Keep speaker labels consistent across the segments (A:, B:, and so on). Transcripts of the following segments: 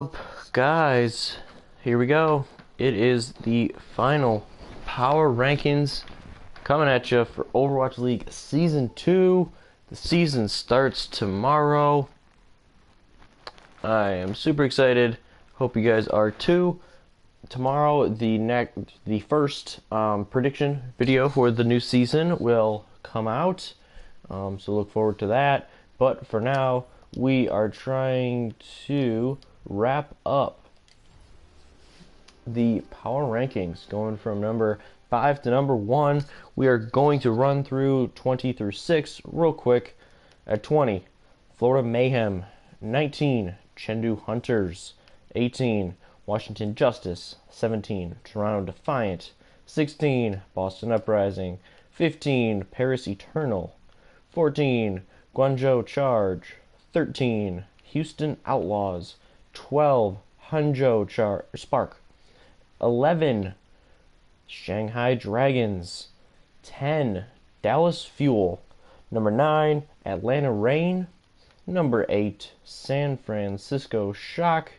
A: Up, guys, here we go. It is the final power rankings coming at you for Overwatch League Season 2. The season starts tomorrow. I am super excited. Hope you guys are too. Tomorrow, the first prediction video for the new season will come out. So look forward to that. But for now, we are trying to wrap up the power rankings, going from number 5 to number 1. We are going to run through 20 through 6 real quick. At 20, Florida Mayhem. 19, Chengdu Hunters. 18, Washington Justice. 17, Toronto Defiant. 16, Boston Uprising. 15, Paris Eternal. 14, Guangzhou Charge. 13, Houston Outlaws. 12, Hangzhou Spark. 11, Shanghai Dragons. 10, Dallas Fuel. Number 9, Atlanta Reign. Number 8, San Francisco Shock.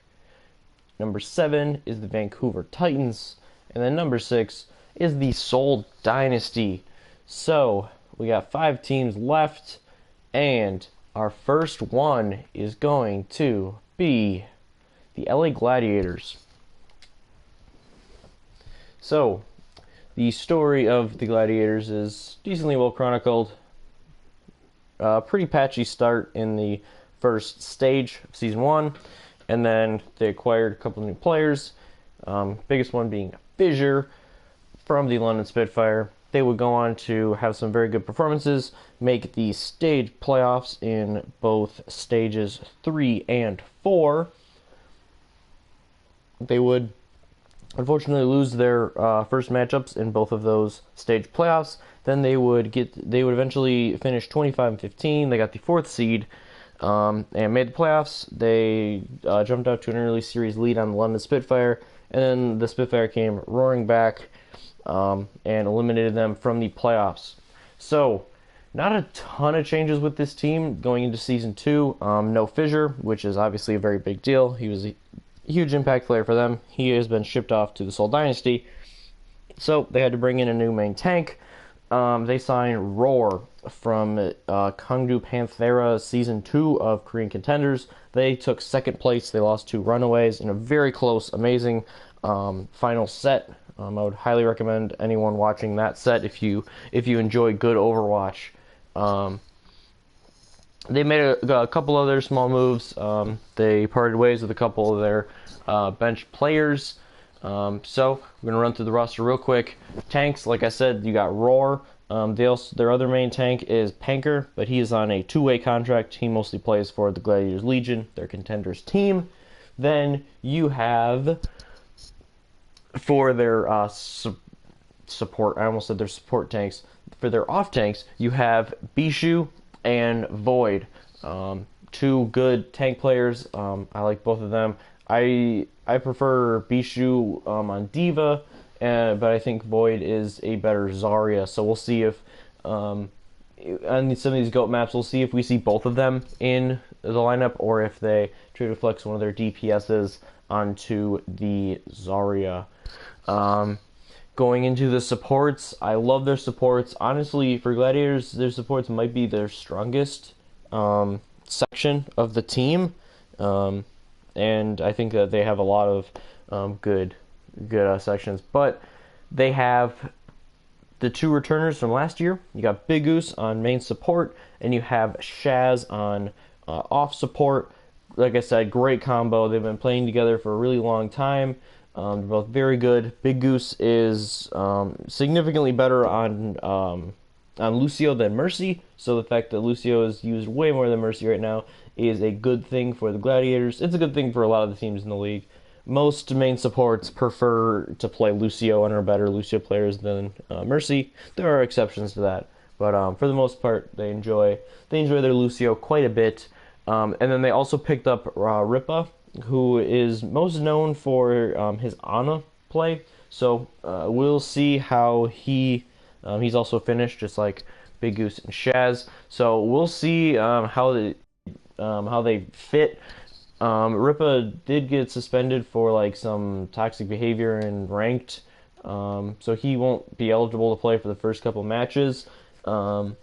A: Number 7 is the Vancouver Titans. And then number 6 is the Seoul Dynasty. So, we got 5 teams left. And our first one is going to be the LA Gladiators. So, the story of the Gladiators is decently well chronicled. Pretty patchy start in the first stage of Season 1, and then they acquired a couple new players, biggest one being Fissure from the London Spitfire. They would go on to have some very good performances, make the stage playoffs in both stages 3 and 4. They would unfortunately lose their first matchups in both of those stage playoffs. Then they would eventually finish 25-15. They got the 4th seed and made the playoffs. They jumped out to an early series lead on the London Spitfire, and then the Spitfire came roaring back and eliminated them from the playoffs. So, not a ton of changes with this team going into Season 2. No Fissure, which is obviously a very big deal. He was a huge impact player for them. He has been shipped off to the Seoul Dynasty, so they had to bring in a new main tank. They signed Roar from Gangdu Panthera Season 2 of Korean Contenders. They took 2nd place. They lost to Runaways in a very close, amazing final set. I would highly recommend anyone watching that set if you enjoy good Overwatch. They made a couple other small moves. They parted ways with a couple of their bench players. So we're gonna run through the roster real quick. Tanks, like I said, you got Roar. Their other main tank is Panker, but he is on a 2-way contract. He mostly plays for the Gladiators Legion, their Contenders team. Then you have, for their support, I almost said their support tanks. For their off tanks, you have Bishu and Void. 2 good tank players. I like both of them. I prefer Bishu on Diva, but I think Void is a better Zarya. So we'll see if on some of these GOAT maps, we'll see if we see both of them in the lineup, or if they try to flex one of their DPSs onto the Zarya. Going into the supports, I love their supports. Honestly, for Gladiators, their supports might be their strongest section of the team. And I think that they have a lot of good sections. But they have the 2 returners from last year. You got Big Goose on main support, and you have Shaz on off support. Like I said, great combo. They've been playing together for a really long time. They're both very good. Big Goose is significantly better on Lucio than Mercy, so the fact that Lucio is used way more than Mercy right now is a good thing for the Gladiators. It's a good thing for a lot of the teams in the league. Most main supports prefer to play Lucio and are better Lucio players than Mercy. There are exceptions to that, but for the most part, they enjoy their Lucio quite a bit. And then they also picked up Ripa, who is most known for his Ana play. So we'll see how he's also finished, just like Big Goose and Shaz. So we'll see how they fit Ripa did get suspended for like some toxic behavior in ranked, so he won't be eligible to play for the first couple matches. Even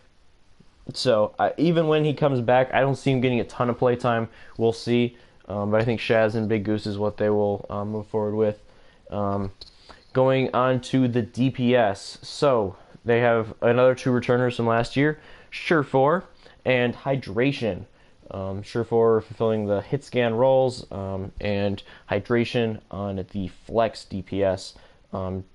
A: when he comes back, I don't see him getting a ton of play time. We'll see, but I think Shaz and Big Goose is what they will move forward with. Going on to the DPS, so they have another two returners from last year, Surefour and Hydration. Surefour fulfilling the hit scan roles, and Hydration on the flex DPS.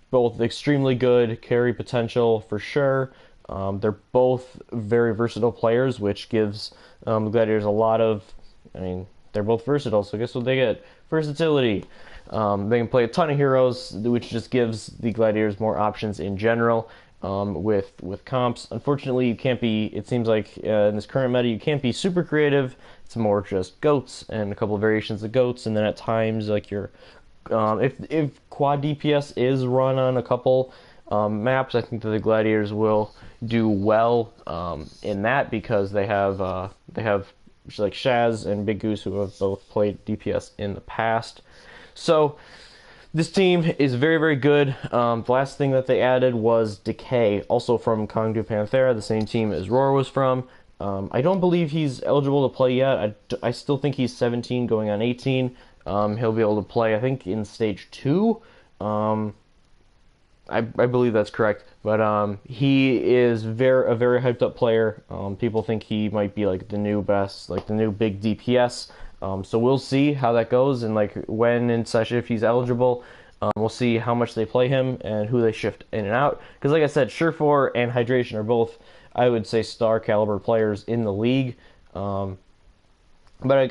A: Both extremely good, carry potential for sure. They're both very versatile players, which gives the Gladiators a lot of. I mean, they're both versatile, so guess what they get? Versatility. They can play a ton of heroes, which just gives the Gladiators more options in general. With comps. Unfortunately, you can't be. It seems like in this current meta, you can't be super creative. It's more just goats and a couple of variations of goats, and then at times, like your if quad DPS is run on a couple maps, I think that the Gladiators will do well in that because they have like Shaz and Big Goose who have both played DPS in the past. So this team is very, very good. The last thing that they added was Decay, also from Kongdu Panthera, the same team as Roar was from. I don't believe he's eligible to play yet. I still think he's 17 going on 18. He'll be able to play, I think, in Stage 2. I believe that's correct. But he is a very hyped up player. People think he might be like the new best, like the new big DPS. So we'll see how that goes and like when in session if he's eligible. We'll see how much they play him and who they shift in and out. Because like I said, Surefour and Hydration are both, I would say, star caliber players in the league. But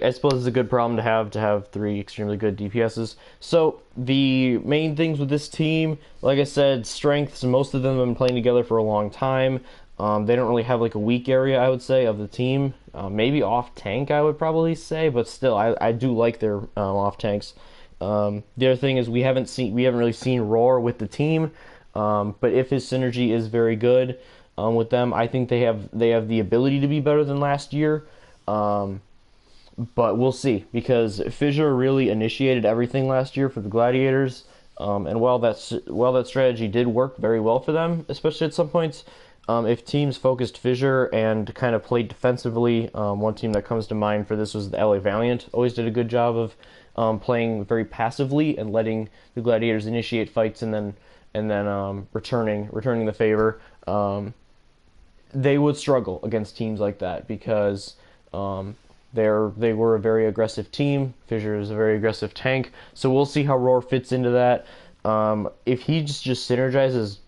A: I suppose it's a good problem to have three extremely good DPSs. So the main things with this team, like I said, strengths. Most of them have been playing together for a long time. They don't really have like a weak area, I would say, of the team. Maybe off tank, I would probably say, but still, I do like their off tanks. The other thing is we haven't really seen Roar with the team, but if his synergy is very good with them, I think they have the ability to be better than last year. But we'll see, because Fissure really initiated everything last year for the Gladiators, and while that strategy did work very well for them, especially at some points, if teams focused Fissure and kind of played defensively, one team that comes to mind for this was the LA Valiant. Always did a good job of playing very passively and letting the Gladiators initiate fights and then returning the favor. They would struggle against teams like that because they were a very aggressive team. Fissure is a very aggressive tank, so we'll see how Roar fits into that. If he just synergizes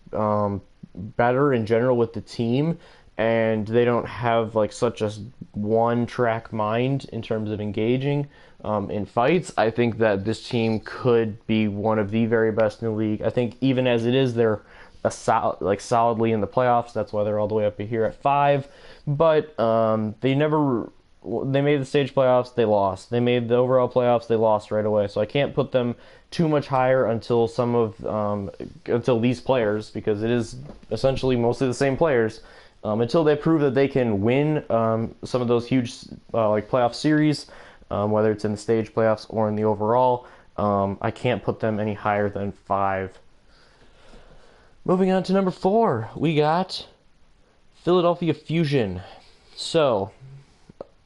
A: better in general with the team, and they don't have like such a one-track mind in terms of engaging in fights, I think that this team could be one of the very best in the league. I think even as it is, they're solidly in the playoffs. That's why they're all the way up here at 5. But they made the stage playoffs, they lost. They made the overall playoffs, they lost right away. So I can't put them too much higher until until these players, because it is essentially mostly the same players, until they prove that they can win some of those huge like playoff series, whether it's in the stage playoffs or in the overall. I can't put them any higher than 5. Moving on to number 4, we got Philadelphia Fusion. So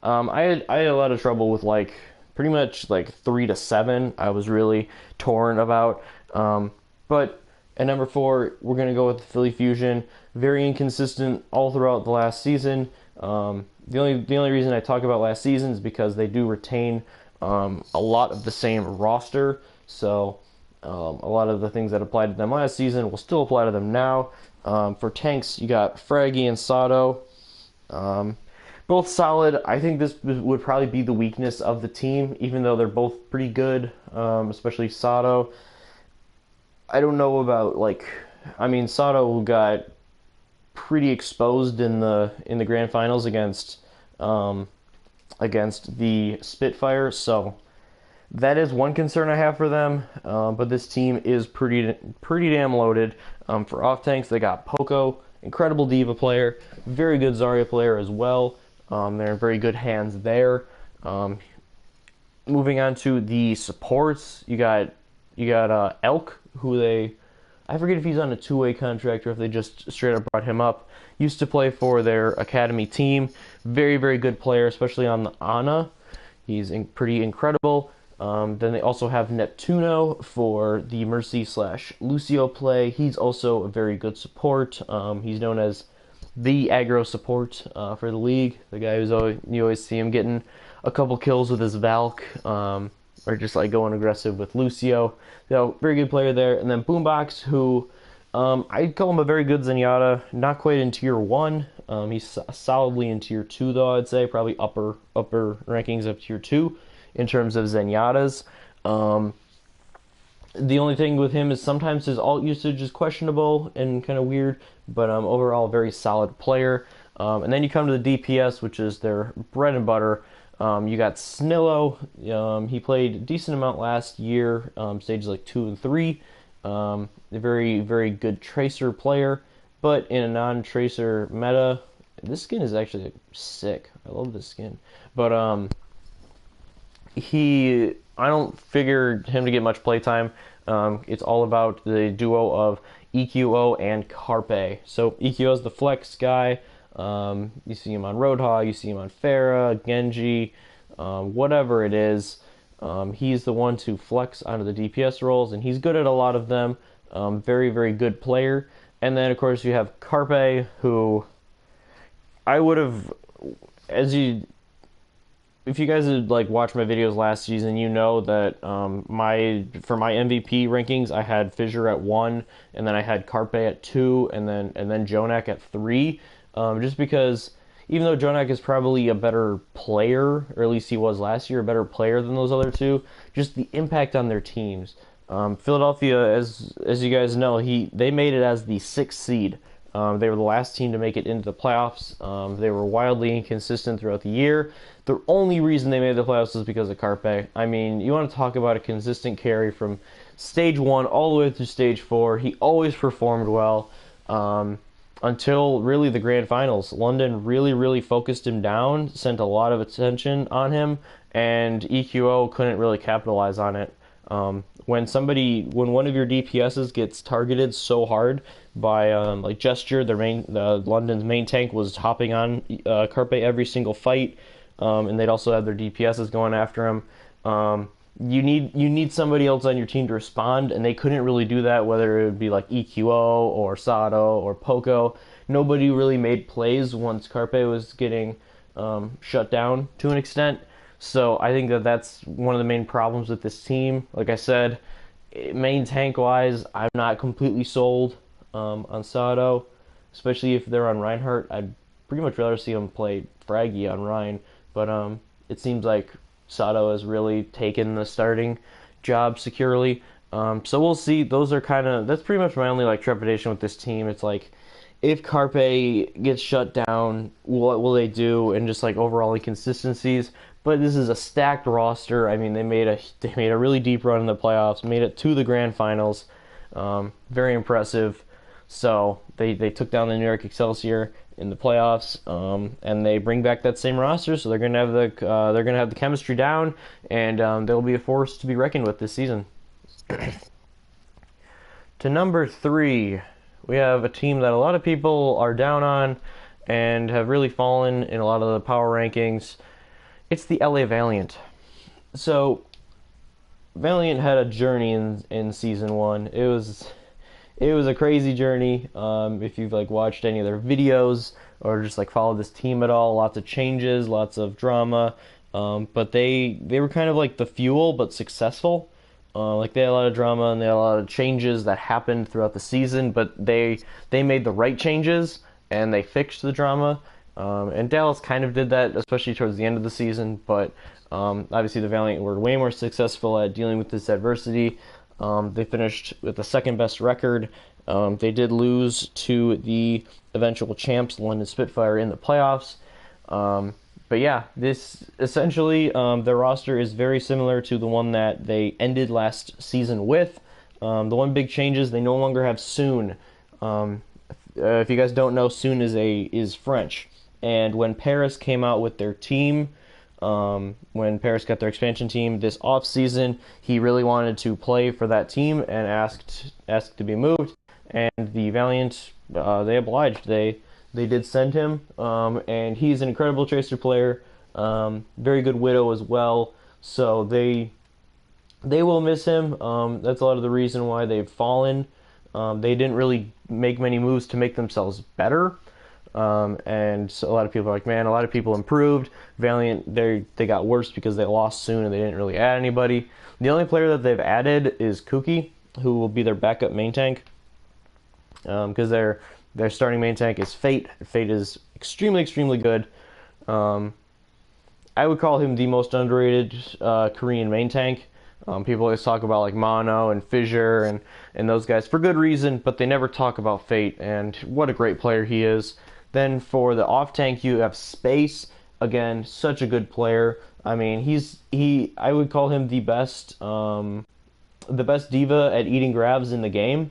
A: I had a lot of trouble with like pretty much like 3 to 7. I was really torn about. But at number 4, we're gonna go with the Philly Fusion. Very inconsistent all throughout the last season. The only reason I talk about last season is because they do retain a lot of the same roster. So a lot of the things that applied to them last season will still apply to them now. For tanks, you got Fraggy and Sato. Both solid. I think this would probably be the weakness of the team, even though they're both pretty good, especially Sato. I don't know about Sato got pretty exposed in the grand finals against the Spitfire, so that is one concern I have for them. But this team is pretty damn loaded. For off tanks, they got Poco, incredible Diva player, very good Zarya player as well. They're in very good hands there. moving on to the supports, you got Elk, who I forget if he's on a two-way contract or if they just straight up brought him up. Used to play for their academy team. Very, very good player, especially on the Ana. He's pretty incredible. Then they also have Neptuno for the Mercy/Lucio play. He's also a very good support. He's known as the aggro support for the league. The guy you always see him getting a couple kills with his Valk, or just like going aggressive with Lucio. So very good player there. And then Boombox, who I'd call him a very good Zenyatta. Not quite in tier 1. He's solidly in tier 2 though, I'd say. Probably upper rankings of tier 2 in terms of Zenyatta's. The only thing with him is sometimes his ult usage is questionable and kind of weird, but overall a very solid player. And then you come to the DPS, which is their bread and butter. You got Snillo. He played a decent amount last year, stages like 2 and 3. A very, very good tracer player, but in a non-tracer meta, this skin is actually sick. I love this skin. But I don't figure him to get much playtime. It's all about the duo of EQO and Carpe. So EQO is the flex guy. You see him on Roadhog, you see him on Pharah, Genji, whatever it is. He's the one to flex onto the DPS roles, and he's good at a lot of them. Very, very good player. And then, of course, you have Carpe, who I would have, if you guys had like watched my videos last season, you know that for my MVP rankings, I had Fissure at 1, and then I had Carpe at 2, and then Jonak at 3. Just because even though Jonak is probably a better player, or at least he was last year, a better player than those other two, just the impact on their teams. Philadelphia, as you guys know, they made it as the 6th seed. They were the last team to make it into the playoffs. They were wildly inconsistent throughout the year. The only reason they made the playoffs is because of Carpe. I mean, you want to talk about a consistent carry from stage 1 all the way through stage 4. He always performed well until really the grand finals. London really, really focused him down, sent a lot of attention on him, and EQO couldn't really capitalize on it. When one of your DPSs gets targeted so hard by like Gesture, London's main tank was hopping on Carpe every single fight, and they'd also have their DPSs going after him. You need somebody else on your team to respond, and they couldn't really do that, whether it would be like EQO or Sato or Poco. Nobody really made plays once Carpe was getting shut down to an extent. So I think that's one of the main problems with this team. Like I said, main tank-wise, I'm not completely sold on Sato, especially if they're on Reinhardt. I'd pretty much rather see them play Fraggy on Rhine, but it seems like Sato has really taken the starting job securely. So we'll see. That's pretty much my only like trepidation with this team. It's like, if Carpe gets shut down, what will they do? And just like overall inconsistencies. But this is a stacked roster. I mean, they made a really deep run in the playoffs, made it to the grand finals. Very impressive. So they took down the New York Excelsior in the playoffs, and they bring back that same roster. So they're gonna have the chemistry down, and they'll be a force to be reckoned with this season. To number 3, we have a team that a lot of people are down on and have really fallen in a lot of the power rankings. It's the LA Valiant. So Valiant had a journey in season 1. It was a crazy journey. If you've like watched any of their videos or just like followed this team at all, lots of changes, lots of drama. But they were kind of like the fuel, but successful. Like they had a lot of drama and they had a lot of changes that happened throughout the season, but they made the right changes and they fixed the drama. And Dallas kind of did that, especially towards the end of the season, but obviously the Valiant were way more successful at dealing with this adversity. They finished with the second best record. They did lose to the eventual champs, London Spitfire, in the playoffs. But yeah, this essentially, their roster is very similar to the one that they ended last season with. The one big change is they no longer have Soon. If you guys don't know, Soon is French. And when Paris came out with their team, when Paris got their expansion team this off season. He really wanted to play for that team and asked to be moved, and the Valiant they obliged. They did send him, and he's an incredible Tracer player, very good Widow as well. So they will miss him. That's a lot of the reason why they've fallen. They didn't really make many moves to make themselves better. And so a lot of people are like, man, a lot of people improved. Valiant, they got worse because they lost soon and they didn't really add anybody. The only player that they've added is Kuki, who will be their backup main tank. Because their starting main tank is Fate. Fate is extremely, extremely good. I would call him the most underrated Korean main tank. People always talk about like Mono and Fissure and those guys for good reason, but they never talk about Fate, and what a great player he is. Then for the off tank, you have Space. Again, such a good player. I mean, I would call him the best diva at eating grabs in the game,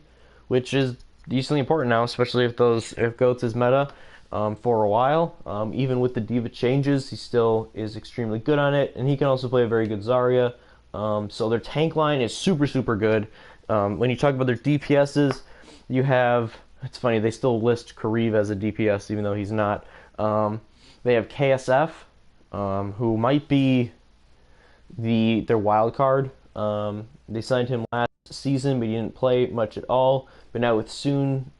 A: which is decently important now, especially if Goats is meta for a while. Even with the diva changes, he still is extremely good on it, and he can also play a very good Zarya. So their tank line is super, super good. When you talk about their DPSs, you have, it's funny, they still list Kareev as a DPS, even though he's not. They have KSF, who might be their wild card. They signed him last season, but he didn't play much at all. But now with Soon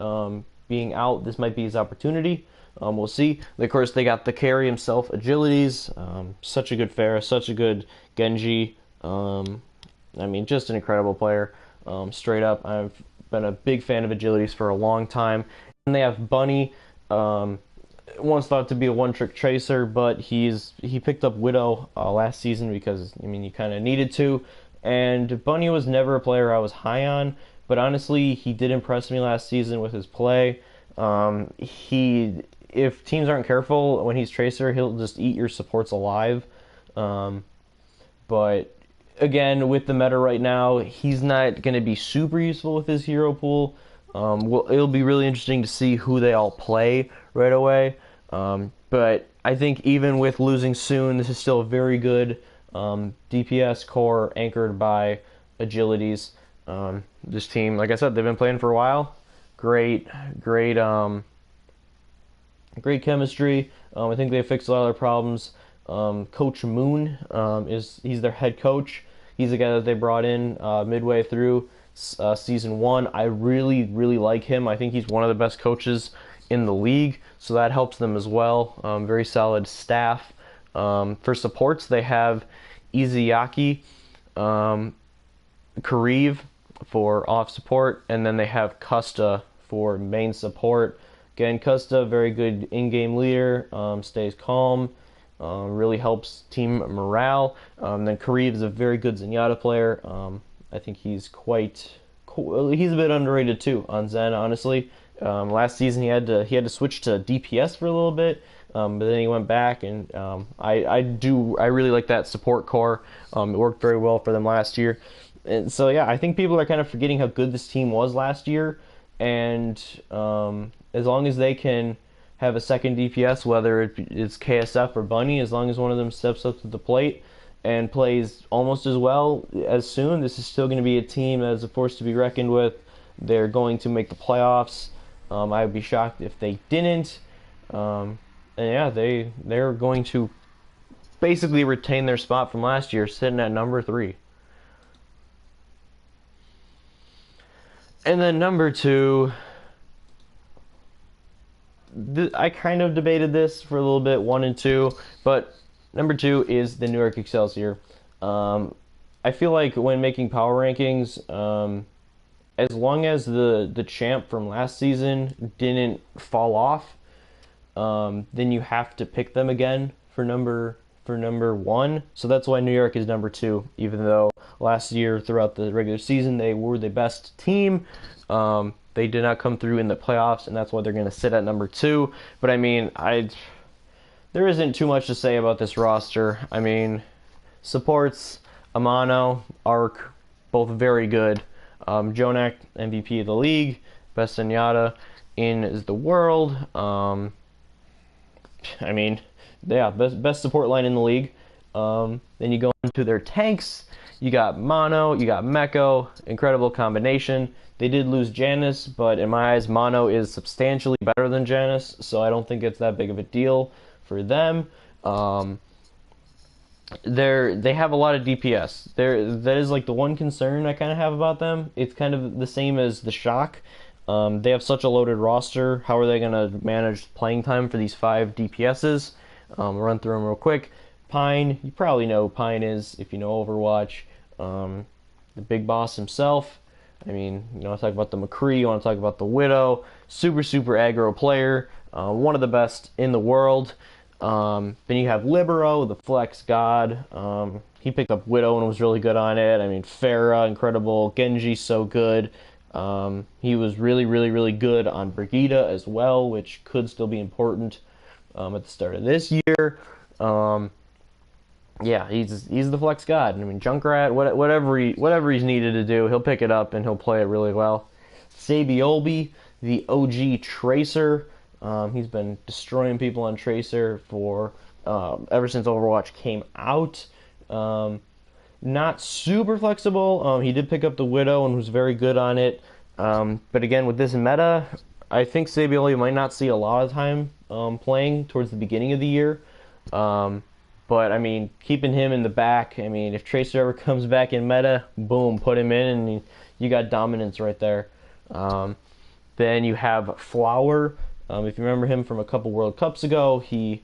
A: being out, this might be his opportunity. We'll see. Of course, they got the carry himself, Agilities. Such a good Pharah, such a good Genji. I mean, just an incredible player. Straight up, I've been a big fan of Agilities for a long time. And they have Bunny, once thought to be a one-trick tracer, but he picked up Widow last season because, I mean, you kind of needed to. And Bunny was never a player I was high on, but honestly, he did impress me last season with his play. If teams aren't careful when he's tracer, he'll just eat your supports alive. But again, with the meta right now, he's not going to be super useful with his hero pool. It'll be really interesting to see who they all play right away. But I think even with losing Soon, this is still a very good DPS core anchored by Agilities. This team, like I said, they've been playing for a while. Great chemistry. I think they fixed a lot of their problems. Coach Moon he's their head coach. He's the guy that they brought in midway through season 1. I really, really like him. I think he's one of the best coaches in the league, so that helps them as well. Very solid staff. For supports, they have Izayaki, Kareev for off support, and then they have Kusta for main support. Again, Kusta, very good in-game leader, stays calm, really helps team morale. Then Kareev is a very good Zenyatta player. I think he's quite cool. He's a bit underrated too on Zen, honestly. Last season he had to switch to DPS for a little bit, but then he went back, and I really like that support core. It worked very well for them last year. And so yeah, I think people are kind of forgetting how good this team was last year, and as long as they can have a second DPS, whether it's KSF or Bunny, as long as one of them steps up to the plate and plays almost as well as Soon, this is still going to be a team that is a force to be reckoned with. They're going to make the playoffs. I would be shocked if they didn't. And yeah, they're going to basically retain their spot from last year, sitting at number 3. And then number 2, I kind of debated this for a little bit, 1 and 2, but number 2 is the New York Excelsior. I feel like when making power rankings, as long as the champ from last season didn't fall off, then you have to pick them again for number 1. So that's why New York is number 2, even though last year throughout the regular season they were the best team. They did not come through in the playoffs, and that's why they're going to sit at number 2. But I mean, there isn't too much to say about this roster. I mean, supports, Amano, Arc, both very good. Jonak, MVP of the league, best Zenyatta in the world. I mean, yeah, best support line in the league. Then you go into their tanks. You got Mono, you got Meko, incredible combination. They did lose Janus, but in my eyes, Mono is substantially better than Janus, so I don't think it's that big of a deal for them. They have a lot of DPS. That is like the one concern I kind of have about them. It's kind of the same as the Shock. They have such a loaded roster. How are they going to manage playing time for these 5 DPSs? We'll run through them real quick. Pine, you probably know who Pine is if you know Overwatch. The big boss himself. I mean, you want to talk about the McCree, you want to talk about the Widow. Super aggro player. One of the best in the world. Then you have Libero, the Flex God. He picked up Widow and was really good on it. I mean, Pharah, incredible. Genji, so good. He was really good on Brigitte as well, which could still be important at the start of this year. Yeah, he's the Flex God. I mean, Junkrat, whatever he's needed to do, he'll pick it up and he'll play it really well. Sabiolbi, the OG Tracer. He's been destroying people on Tracer for ever since Overwatch came out. Not super flexible. He did pick up the Widow and was very good on it. But again, with this meta, I think Sabiolli might not see a lot of time playing towards the beginning of the year. But, I mean, keeping him in the back, I mean, if Tracer ever comes back in meta, boom, put him in, and you got dominance right there. Then you have Flower. If you remember him from a couple World Cups ago, he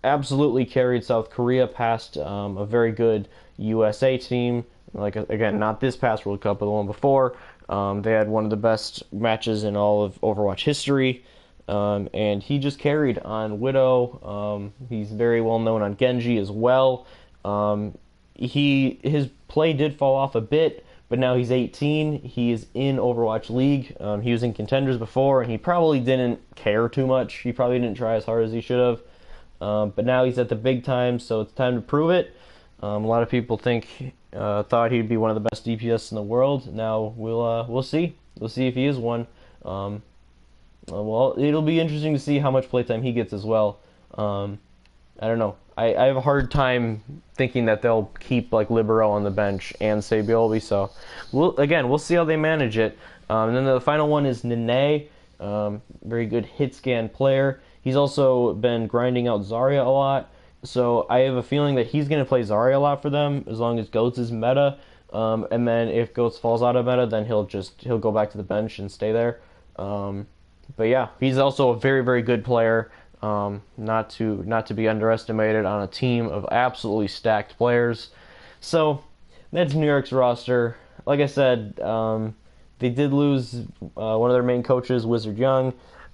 A: absolutely carried South Korea past a very good USA team. Like, again, not this past World Cup, but the one before. They had one of the best matches in all of Overwatch history. And he just carried on Widow. He's very well known on Genji as well. His play did fall off a bit, but now he's 18. He is in Overwatch League. He was in Contenders before, and he probably didn't care too much. He probably didn't try as hard as he should have. But now he's at the big time, so it's time to prove it. A lot of people thought he'd be one of the best DPS in the world. Now we'll see. We'll see if he is one. Well, it'll be interesting to see how much playtime he gets as well. I don't know. I have a hard time thinking that they'll keep like Libero on the bench and Sabiolbi. So we'll see how they manage it. And then the final one is Nene, very good hit scan player. He's also been grinding out Zarya a lot. So I have a feeling that he's going to play Zarya a lot for them as long as Goats is meta. And then if Goats falls out of meta, then he'll go back to the bench and stay there. But yeah, he's also a very good player, not to be underestimated on a team of absolutely stacked players. So that's New York's roster. Like I said, they did lose one of their main coaches, Wizard Young.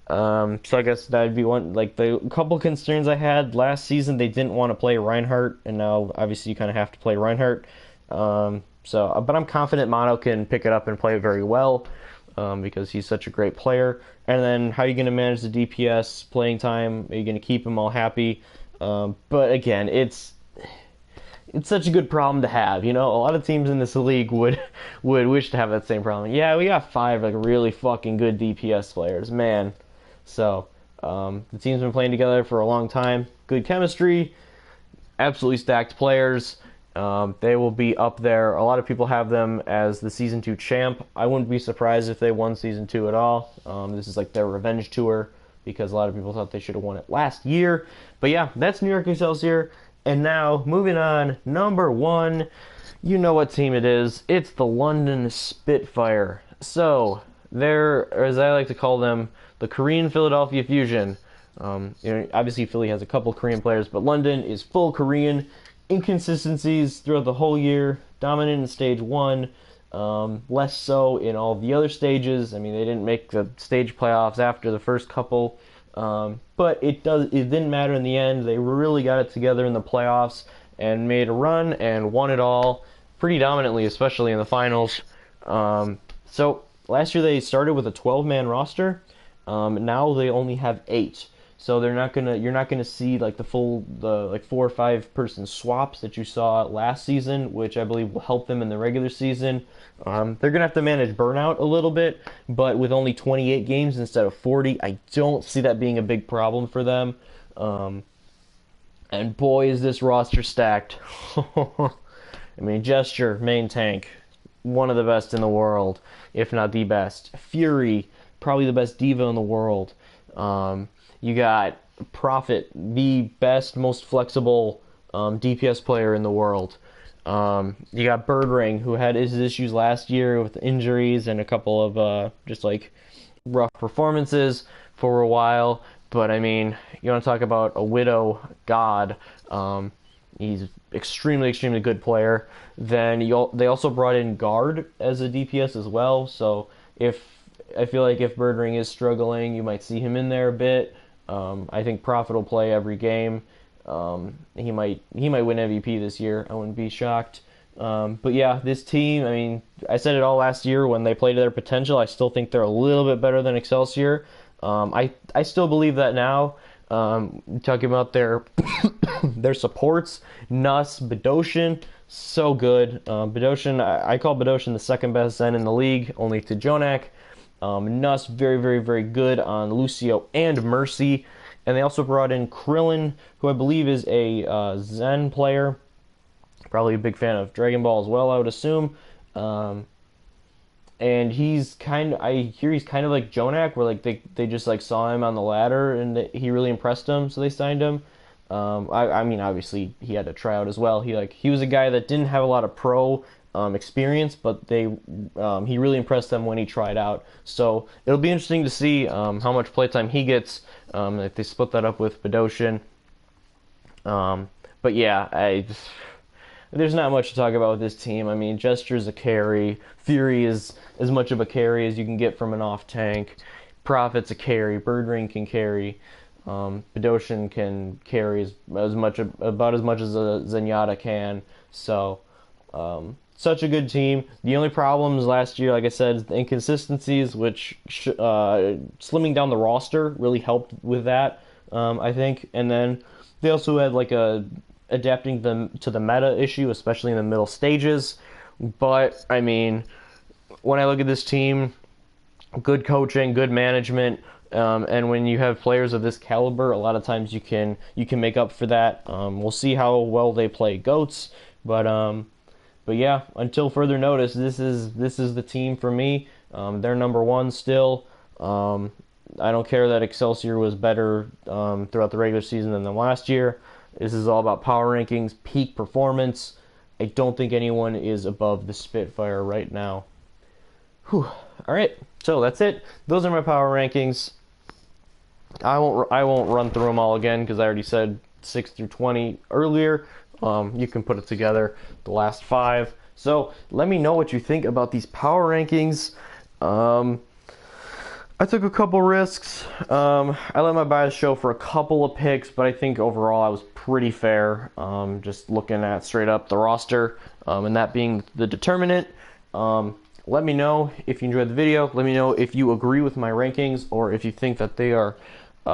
A: So I guess that'd be one. Like the couple concerns I had last season, they didn't want to play Reinhardt, and now obviously you kind of have to play Reinhardt. But I'm confident Mono can pick it up and play it very well. Because he's such a great player. And then how are you going to manage the DPS playing time? Are you going to keep them all happy? But again, it's such a good problem to have. You know, a lot of teams in this league would wish to have that same problem. Yeah, we got 5 like really fucking good DPS players, man. So the team's been playing together for a long time. Good chemistry, absolutely stacked players. They will be up there. A lot of people have them as the Season 2 champ. I wouldn't be surprised if they won Season 2 at all. This is like their revenge tour because a lot of people thought they should have won it last year. But yeah, that's New York Excelsior. And now, moving on, number 1. You know what team it is. It's the London Spitfire. So, they're, as I like to call them, the Korean Philadelphia Fusion. Obviously Philly has a couple Korean players, but London is full Korean. Inconsistencies throughout the whole year, dominant in stage 1, less so in all the other stages. I mean, they didn't make the stage playoffs after the first couple, but it didn't matter in the end. They really got it together in the playoffs and made a run and won it all pretty dominantly, especially in the finals. So last year they started with a 12-man roster. Now they only have 8. So you're not gonna see like the 4 or 5 person swaps that you saw last season, which I believe will help them in the regular season. They're gonna have to manage burnout a little bit, but with only 28 games instead of 40, I don't see that being a big problem for them. And boy, is this roster stacked. I mean, Gesture, main tank, one of the best in the world, if not the best. Fury, probably the best diva in the world. You got Prophet, the best, most flexible DPS player in the world. You got Birdring, who had his issues last year with injuries and a couple of just like rough performances for a while. But I mean, you want to talk about a Widow god. He's extremely, extremely good player. Then they also brought in Guard as a DPS as well. So I feel like if Birdring is struggling, you might see him in there a bit. I think Prophet will play every game. He might win MVP this year. I wouldn't be shocked. But yeah, this team, I mean, I said it all last year when they played to their potential. I still think they're a little bit better than Excelsior. I still believe that now. Talking about their their supports, Nuss, Bedoshin, so good. Bedoshin, I call Bedoshin the second best Zen in the league, only to Jonak. Nuss, very, very, very good on Lucio and Mercy. And they also brought in Krillin, who I believe is a Zen player. Probably a big fan of Dragon Ball as well, I would assume. And I hear he's kind of like Jonak, where like they just like saw him on the ladder and he really impressed them, so they signed him. I mean, obviously he had to try out as well. He was a guy that didn't have a lot of pro experience, but he really impressed them when he tried out. So it'll be interesting to see how much playtime he gets if they split that up with Bedoshin. But yeah, there's not much to talk about with this team. I mean, Gesture's a carry. Fury is as much of a carry as you can get from an off tank. Prophet's a carry. Birdring can carry. Bedoshin can carry about as much as a Zenyatta can. So, such a good team. The only problems last year, like I said, is the inconsistencies, which slimming down the roster really helped with that, I think. And then they also had like adapting them to the meta issue, especially in the middle stages. But I mean, when I look at this team, good coaching, good management, and when you have players of this caliber, a lot of times you can make up for that. We'll see how well they play GOATs, but yeah, until further notice, this is the team for me. They're number one still. I don't care that Excelsior was better throughout the regular season than the last year. This is all about power rankings, peak performance. I don't think anyone is above the Spitfire right now. Whew. All right, so that's it. Those are my power rankings. I won't run through them all again because I already said 6 through 20 earlier. You can put it together, the last 5. So let me know what you think about these power rankings. I took a couple risks. I let my bias show for a couple of picks, but I think overall I was pretty fair. Just looking at straight up the roster, and that being the determinant. Let me know if you enjoyed the video. Let me know if you agree with my rankings or if you think that they are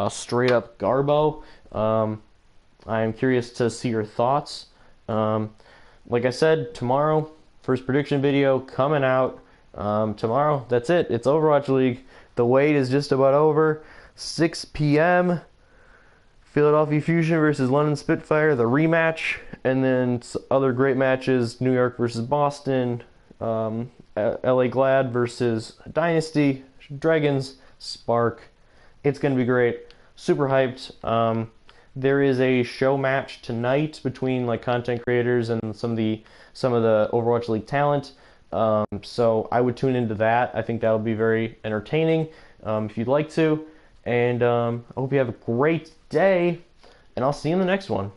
A: straight up garbo. I am curious to see your thoughts. Like I said, tomorrow, first prediction video coming out. Tomorrow, that's it. It's Overwatch League. The wait is just about over. 6 p.m. Philadelphia Fusion versus London Spitfire, the rematch. And then other great matches, New York versus Boston, LA Glad versus Dynasty, Dragons, Spark. It's going to be great. Super hyped. There is a show match tonight between like content creators and some of the Overwatch League talent. So I would tune into that. I think that'll be very entertaining if you'd like to. And I hope you have a great day, and I'll see you in the next one.